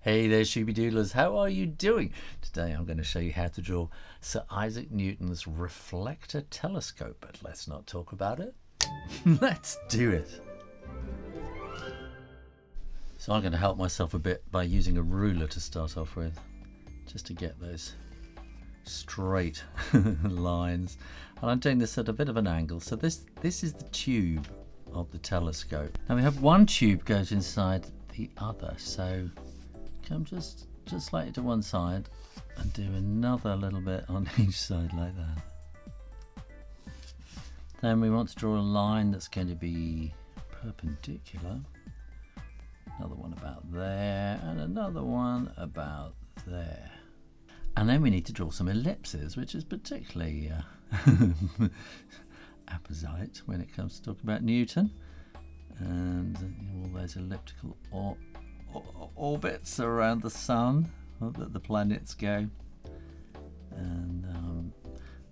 Hey there, Shooby-Doodlers, how are you doing? Today I'm going to show you how to draw Sir Isaac Newton's Reflector telescope, but let's not talk about it. Let's do it. So I'm going to help myself a bit by using a ruler to start off with, just to get those straight lines. And I'm doing this at a bit of an angle. So this is the tube of the telescope. Now we have one tube goes inside the other, so come just slightly to one side and do another little bit on each side like that. Then we want to draw a line that's going to be perpendicular. Another one about there and another one about there. And then we need to draw some ellipses, which is particularly apposite when it comes to talking about Newton. And all those elliptical orbits around the sun that the planets go. And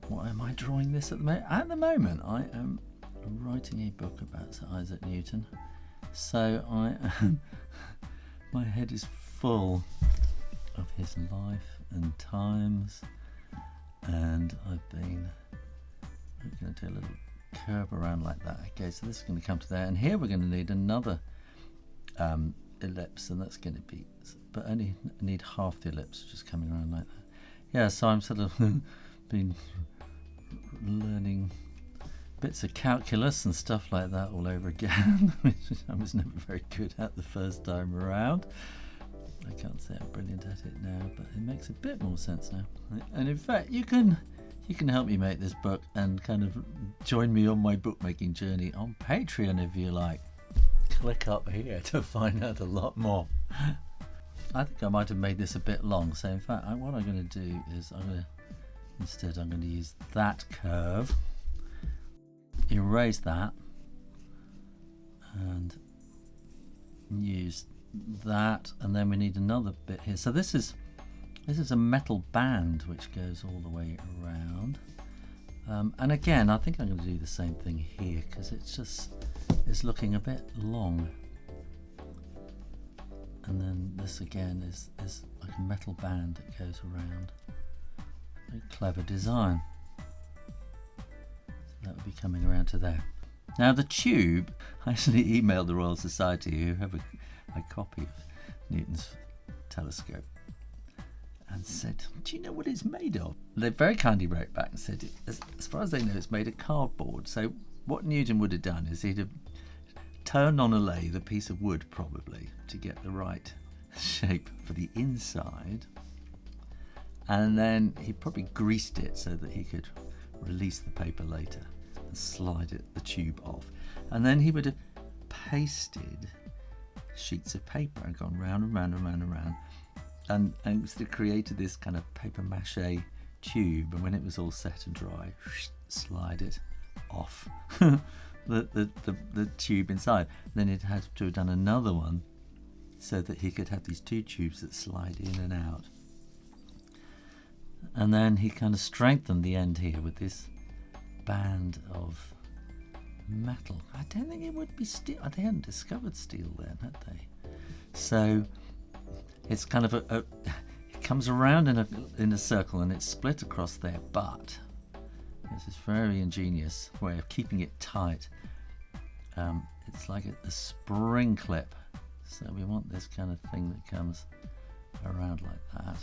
what am I drawing this at the moment? At the moment I am writing a book about Sir Isaac Newton, so my head is full of his life and times, and I'm going to do a little curve around like that. Okay, so this is going to come to there, and here we're going to need another ellipse, and that's going to be, but only need half the ellipse, just coming around like that. Yeah, so I'm sort of been learning bits of calculus and stuff like that all over again, which I was never very good at the first time around. I can't say I'm brilliant at it now, but it makes a bit more sense now. And in fact, you can help me make this book and kind of join me on my bookmaking journey on Patreon if you like. Click up here to find out a lot more. I think I might have made this a bit long, so in fact what I'm going to do is I'm going to use that curve, erase that, and use that, and then we need another bit here. So this is a metal band which goes all the way around, and again I think I'm going to do the same thing here because it's looking a bit long. And then this again is like a metal band that goes around. Very clever design. So that would be coming around to there. Now the tube, I actually emailed the Royal Society, who have a copy of Newton's telescope, and said, do you know what it's made of? They very kindly wrote back and said, as far as they know, it's made of cardboard. So what Newton would have done is he'd have turned on a lathe a piece of wood, probably, to get the right shape for the inside, and then he probably greased it so that he could release the paper later and slide the tube off, and then he would have pasted sheets of paper and gone round and round and round and round, and sort of created this kind of paper mache tube, and when it was all set and dry, slide it off the tube inside. Then it had to have done another one so that he could have these two tubes that slide in and out, and then he kind of strengthened the end here with this band of metal. I don't think it would be steel. They hadn't discovered steel then, had they? So it's kind of it comes around in a circle and it's split across there, but this is a very ingenious way of keeping it tight. It's like a spring clip, so we want this kind of thing that comes around like that,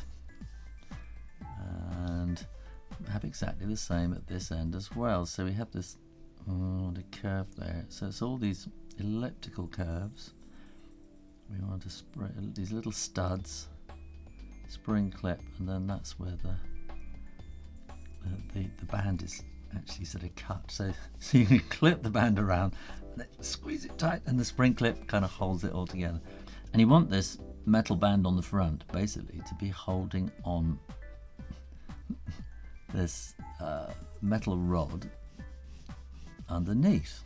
and have exactly the same at this end as well. So we have this the curve there, so it's all these elliptical curves. We want to these little studs, spring clip, and then that's where the band is actually sort of cut, so you can clip the band around and then squeeze it tight, and the spring clip kind of holds it all together. And you want this metal band on the front basically to be holding on this metal rod underneath,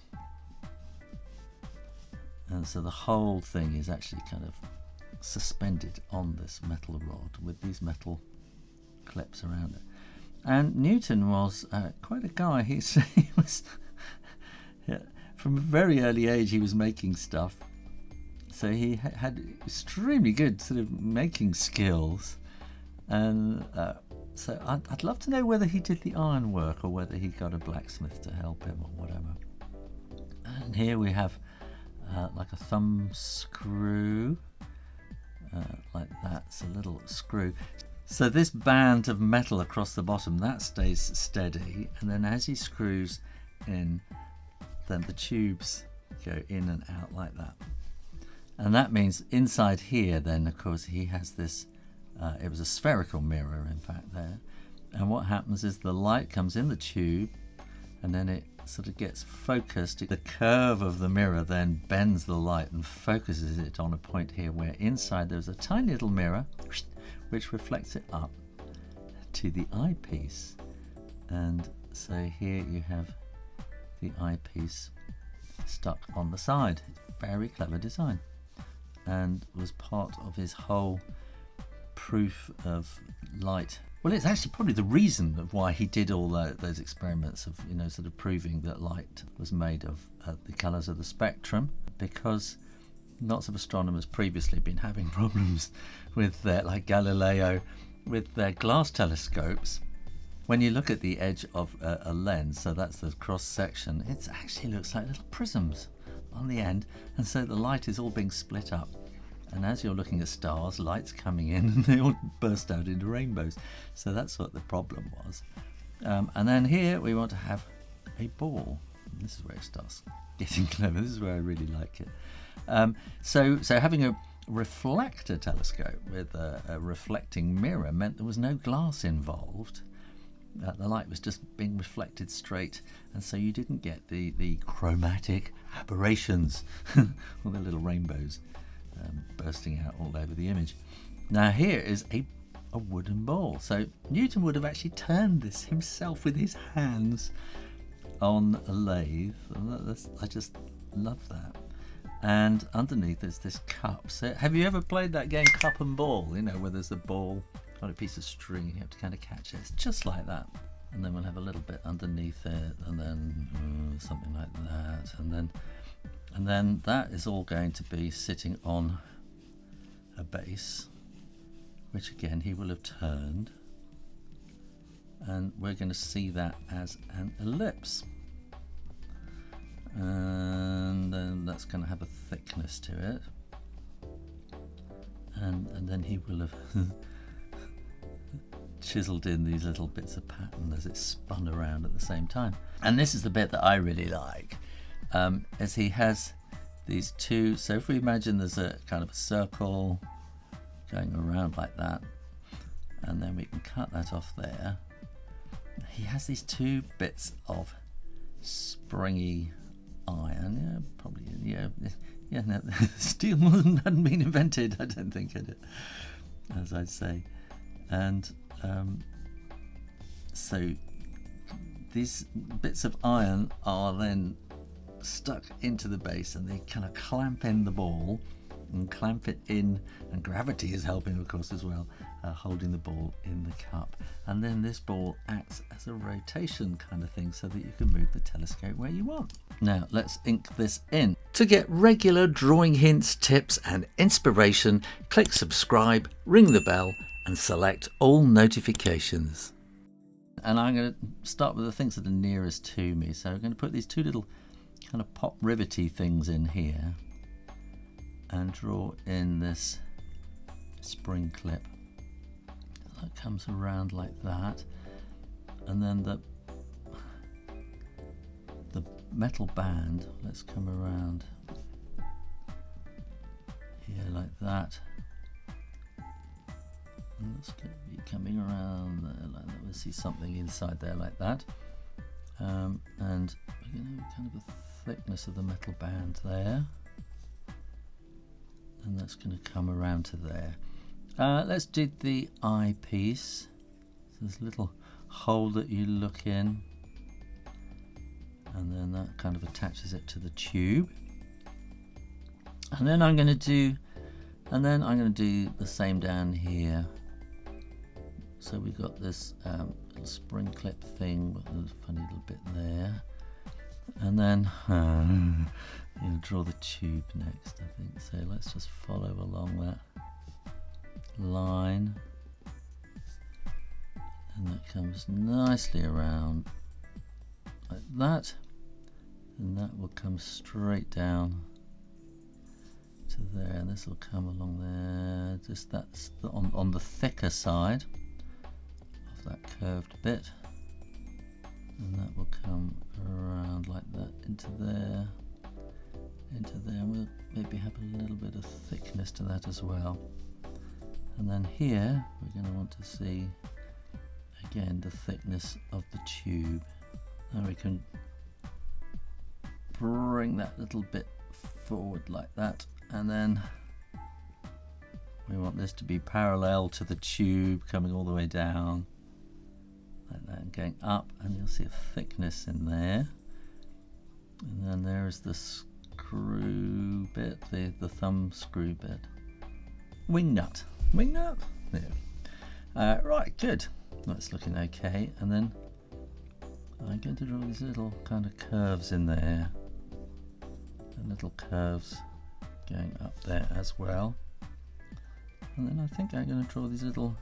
and so the whole thing is actually kind of suspended on this metal rod with these metal clips around it. And Newton was quite a guy. He was from a very early age he was making stuff, So he had extremely good sort of making skills, and so I'd love to know whether he did the ironwork or whether he got a blacksmith to help him or whatever. And here we have like a thumb screw, like that. It's a little screw. So this band of metal across the bottom, that stays steady, and then as he screws in, then the tubes go in and out like that. And that means inside here then, of course, he has this, it was a spherical mirror in fact there, and what happens is the light comes in the tube and then it sort of gets focused. The curve of the mirror then bends the light and focuses it on a point here where inside there's a tiny little mirror which reflects it up to the eyepiece. And so here you have the eyepiece stuck on the side. Very clever design, and was part of his whole proof of light. Well, it's actually probably the reason of why he did all those experiments of, you know, sort of proving that light was made of the colours of the spectrum, because lots of astronomers previously been having problems with their, like Galileo, with their glass telescopes. When you look at the edge of a lens, so that's the cross section, it actually looks like little prisms on the end, and so the light is all being split up, and as you're looking at stars, light's coming in and they all burst out into rainbows. So that's what the problem was. And then here we want to have a ball. This is where it starts getting clever. This is where I really like it. So having a reflector telescope with a reflecting mirror meant there was no glass involved. The light was just being reflected straight, and so you didn't get the chromatic aberrations, all the little rainbows bursting out all over the image. Now here is a wooden ball. So Newton would have actually turned this himself with his hands on a lathe. I just love that. And underneath is this cup. So have you ever played that game Cup and Ball? You know, where there's a ball on a piece of string and you have to kind of catch it. It's just like that. And then we'll have a little bit underneath it, and then something like that, and then that is all going to be sitting on a base, which again he will have turned, and we're going to see that as an ellipse, and then that's going to have a thickness to it, and then he will have chiseled in these little bits of pattern as it spun around at the same time. And this is the bit that I really like, as he has these two. So if we imagine there's a kind of a circle going around like that, and then we can cut that off there, he has these two bits of springy iron. No, steel hadn't been invented, I don't think, had it, as I'd say. And so these bits of iron are then stuck into the base, and they kind of clamp in the ball and clamp it in, and gravity is helping of course as well, holding the ball in the cup. And then this ball acts as a rotation kind of thing, so that you can move the telescope where you want. Now let's ink this in. To get regular drawing hints, tips and inspiration, click subscribe, ring the bell and select all notifications. And I'm going to start with the things that are nearest to me. So I'm going to put these two little kind of pop ribbety things in here and draw in this spring clip that comes around like that, and then the metal band, let's come around here like that. That's going to be coming around there like that. We'll see something inside there like that, and we're going to have kind of a thickness of the metal band there, and that's going to come around to there. Let's do the eyepiece. So there's a little hole that you look in, and then that kind of attaches it to the tube. And then I'm going to do the same down here. So we've got this little spring clip thing with a funny little bit there, And then you'll draw the tube next, I think. So let's just follow along that line, and that comes nicely around like that, and that will come straight down to there, and this will come along there, just that's on the thicker side of that curved bit, and that will come around like that into there, and we'll maybe have a little bit of thickness to that as well. And then here we're going to want to see again the thickness of the tube. Now we can bring that little bit forward like that, and then we want this to be parallel to the tube, coming all the way down like that and going up, and you'll see a thickness in there. And then there's the screw bit, the thumb screw bit. Wing nut. There. Right, good. That's looking okay. And then I'm going to draw these little kind of curves in there, and little curves going up there as well. And then I think I'm going to draw these little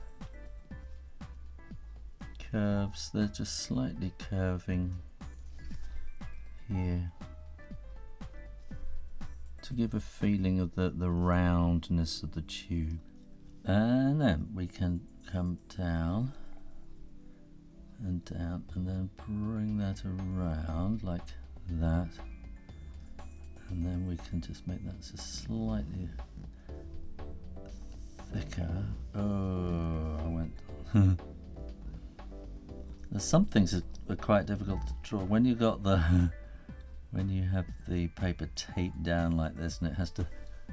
curves. They're just slightly curving here to give a feeling of the roundness of the tube. And then we can come down and down, and then bring that around like that, and then we can just make that just slightly thicker. Oh, I went there's some things that are quite difficult to draw when you got the when you have the paper taped down like this and it has to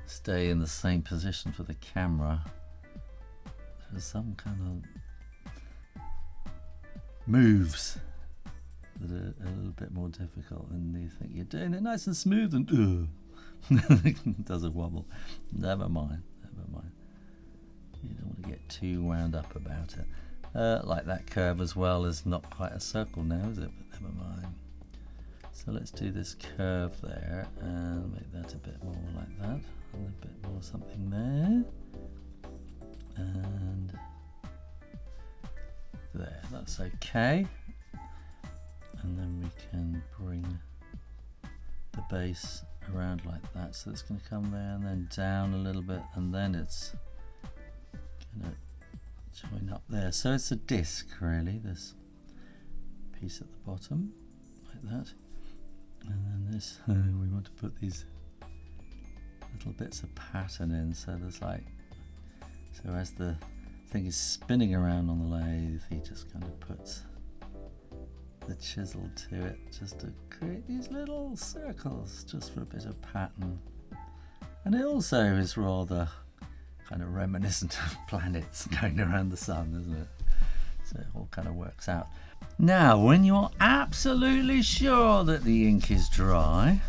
stay in the same position for the camera. There's some kind of moves that are a little bit more difficult, and you think you're doing it nice and smooth, and it does a wobble. Never mind. You don't want to get too wound up about it. Like that curve as well is not quite a circle now, is it? But never mind. So let's do this curve there and make that a bit more like that, and a bit more something there, and there. That's okay. And then we can bring the base around like that, so it's going to come there and then down a little bit, and then it's going to join up there. So it's a disc really, this piece at the bottom like that, and then this we want to put these little bits of pattern in, so there's like, so as the thing is spinning around on the lathe, he just kind of puts the chisel to it just to create these little circles just for a bit of pattern. And it also is rather kind of reminiscent of planets going around the sun, isn't it? So it all kind of works out. Now, when you're absolutely sure that the ink is dry,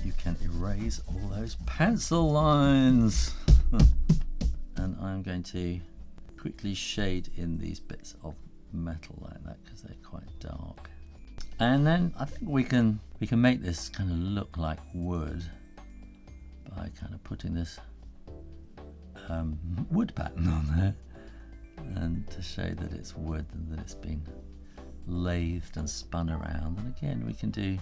you can erase all those pencil lines. And I'm going to quickly shade in these bits of metal like that because they're quite dark. And then I think we can make this kind of look like wood by kind of putting this wood pattern on there, and to show that it's wood and that it's been lathed and spun around. And again, we can do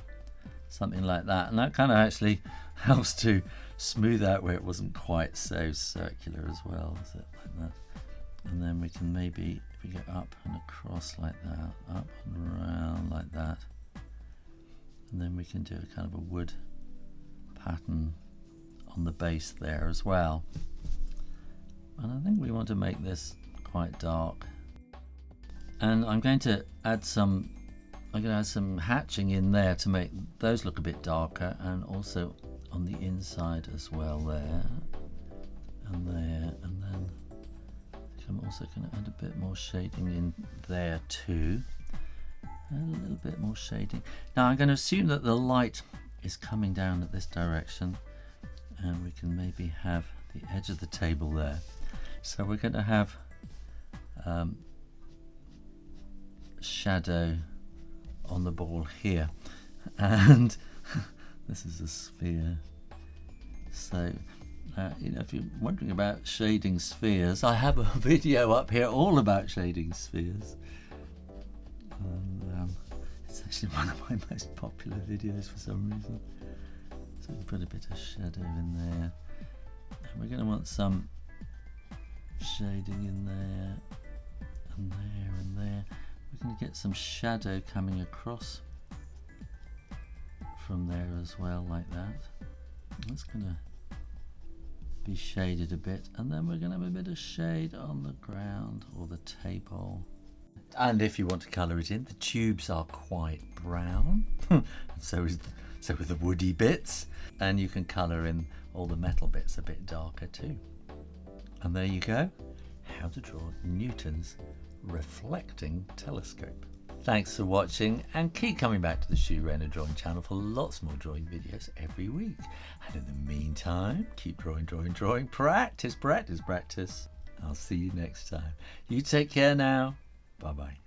something like that, and that kind of actually helps to smooth out where it wasn't quite so circular as well, is it, like that. And then we can maybe, if we go up and across like that, up and around like that, and then we can do a kind of a wood pattern on the base there as well. And I think we want to make this quite dark. And I'm going to add some hatching in there to make those look a bit darker, and also on the inside as well there and there, and then I'm also going to add a bit more shading in there too, and a little bit more shading. Now I'm going to assume that the light is coming down at this direction, and we can maybe have the edge of the table there. So we're going to have shadow on the ball here, And this is a sphere. So you know, if you're wondering about shading spheres, I have a video up here all about shading spheres. And, it's actually one of my most popular videos for some reason. So we can put a bit of shadow in there. And we're going to want some shading in there, and there, and there. We're going to get some shadow coming across from there as well, like that. That's going to be shaded a bit, and then we're going to have a bit of shade on the ground or the table. And if you want to colour it in, the tubes are quite brown. so are the woody bits, and you can colour in all the metal bits a bit darker too. And there you go, how to draw Newton's reflecting telescope. Thanks for watching, and keep coming back to the Shoo Rayner drawing channel for lots more drawing videos every week. And in the meantime, keep drawing, drawing, drawing. Practice, practice, practice. I'll see you next time. You take care now. Bye bye.